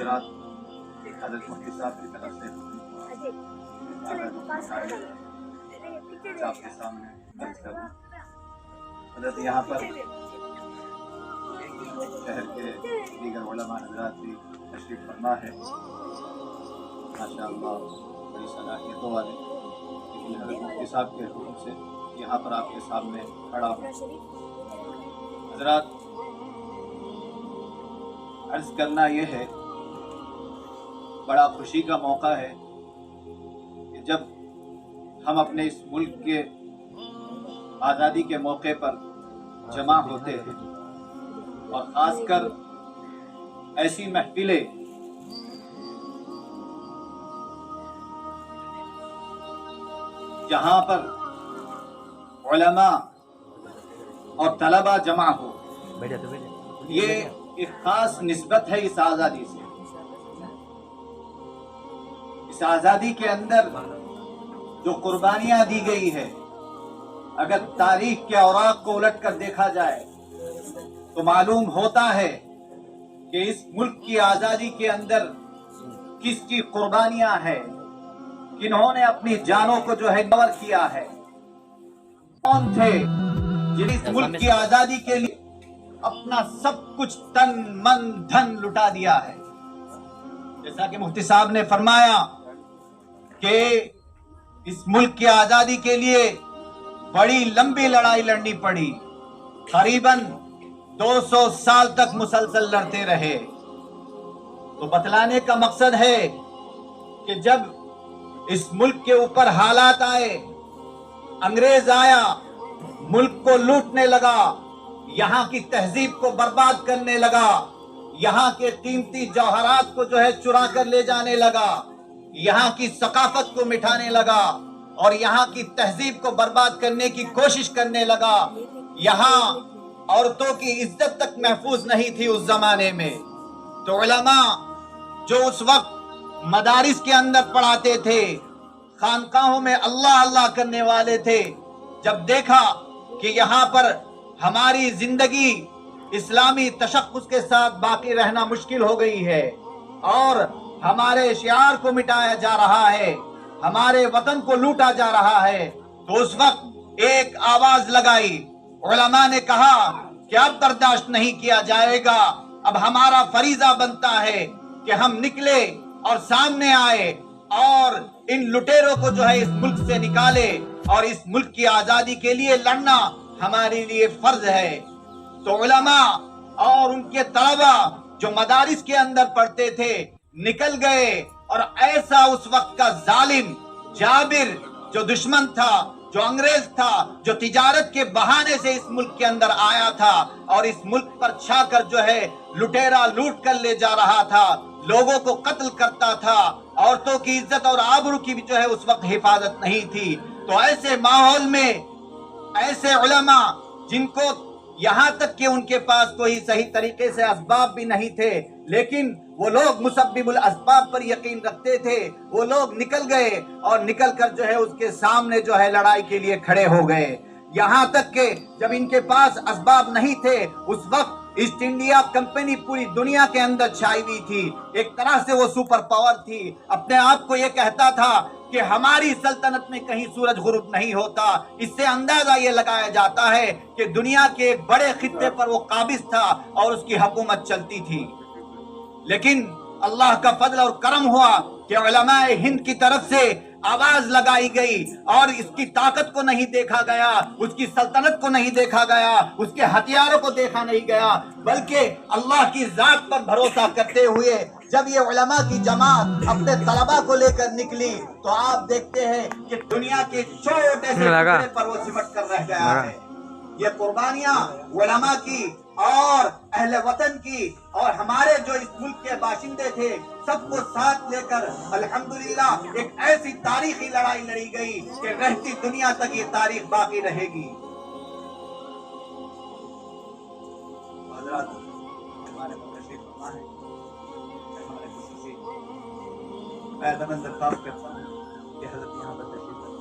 हजरात हजरत मुफ्ती साहब की तरफ से आपके सामने दर्ज करूं। हजरत यहाँ पर शहर के दीगर उलमा हजरात भी तशरीफ फरमा है, माशाअल्लाह बड़ी सलाहियतों वाले। लेकिन हजरत मुफ्ती साहब के हुक्म से यहाँ पर आपके सामने खड़ा हूँ। हजरात, अर्ज करना यह है, बड़ा खुशी का मौका है कि जब हम अपने इस मुल्क के आज़ादी के मौके पर जमा होते हैं और ख़ासकर ऐसी महफिलें जहाँ पर उलमा और तलबा जमा हो, ये एक खास निस्बत है इस आज़ादी से। इस आज़ादी के अंदर जो कुर्बानियाँ दी गई है, अगर तारीख के औराक को उलट कर देखा जाए तो मालूम होता है कि इस मुल्क की आज़ादी के अंदर किसकी कुर्बानियाँ हैं, किन्होंने अपनी जानों को जो है कवर किया है, कौन थे जिन्हें इस मुल्क की आज़ादी के लिए अपना सब कुछ तन मन धन लुटा दिया है। जैसा कि मुफ्ती साहब ने फरमाया कि इस मुल्क की आज़ादी के लिए बड़ी लंबी लड़ाई लड़नी पड़ी, करीबन 200 साल तक मुसलसल लड़ते रहे। तो बतलाने का मकसद है कि जब इस मुल्क के ऊपर हालात आए, अंग्रेज आया, मुल्क को लूटने लगा, यहाँ की तहजीब को बर्बाद करने लगा, यहाँ के कीमती जौहरात को जो है चुरा कर ले जाने लगा, यहाँ की सकाफत को मिटाने लगा और यहाँ की तहजीब को बर्बाद करने की कोशिश करने लगा। यहाँ औरतों की इज्जत तक महफूज नहीं थी उस जमाने में। तो उलमा जो उस वक्त मदारिस के अंदर पढ़ाते थे, खानकाहों में अल्लाह अल्लाह करने वाले थे, जब देखा कि यहाँ पर हमारी जिंदगी इस्लामी तशक्कुस के साथ बाकी रहना मुश्किल हो गई है और हमारे शियार को मिटाया जा रहा है, हमारे वतन को लूटा जा रहा है, तो उस वक्त एक आवाज लगाई। उलमा ने कहा कि अब बर्दाश्त नहीं किया जाएगा, अब हमारा फरीजा बनता है कि हम निकले और सामने आए और इन लुटेरों को जो है इस मुल्क से निकाले और इस मुल्क की आजादी के लिए लड़ना हमारे लिए फर्ज है। तो उलमा और उनके तलबा जो मदारिस के अंदर पढ़ते थे निकल गए और ऐसा उस वक्त का जालिम जाबिर जो दुश्मन था, जो अंग्रेज था, जो तिजारत के बहाने से इस मुल्क के अंदर आया था और इस मुल्क पर छाकर जो है लुटेरा लूट कर ले जा रहा था, लोगों को कत्ल करता था, औरतों की इज्जत और आबरू की भी जो है उस वक्त हिफाजत नहीं थी। तो ऐसे माहौल में ऐसे उलमा जिनको यहाँ तक कि उनके पास कोई सही तरीके से असबाब भी नहीं थे, लेकिन वो लोग मुसब्बिबुल असबाब पर यकीन रखते थे, वो लोग निकल गए और निकल कर जो है उसके सामने जो है लड़ाई के लिए खड़े हो गए। यहाँ तक कि जब इनके पास असबाब नहीं थे, उस वक्त ईस्ट इंडिया कंपनी पूरी दुनिया के अंदर छाई हुई थी, एक तरह से वो सुपर पावर थी। अपने आप को ये कहता था कि हमारी सल्तनत में कहीं सूरज गुरूब नहीं होता। इससे अंदाजा ये लगाया जाता है कि दुनिया के एक बड़े खित्ते पर वो काबिज था और उसकी हुकूमत चलती थी। लेकिन अल्लाह का फजल और करम हुआ कि उलमाए हिंद की तरफ से आवाज लगाई गई और इसकी ताकत को नहीं देखा गया, उसकी सल्तनत को नहीं देखा गया, उसके हथियारों को देखा नहीं गया, बल्कि अल्लाह की जात पर भरोसा करते हुए जब ये उलमा की जमात अपने तलबा को लेकर निकली तो आप देखते हैं कि दुनिया के छोटे से टुकड़े पर वो सिमट कर रह गया है। ये कुर्बानियां उलमा की और अहले वतन की और हमारे जो इस मुल्क के बाशिंदे थे सबको साथ लेकर अल्हम्दुलिल्लाह एक ऐसी तारीखी लड़ाई लड़ी गई कि रहती दुनिया तक ये तारीख बाकी रहेगी। मैं दरख्वास्त करता हूँ कि हज़रत यहाँ पर तशरीफ रखें।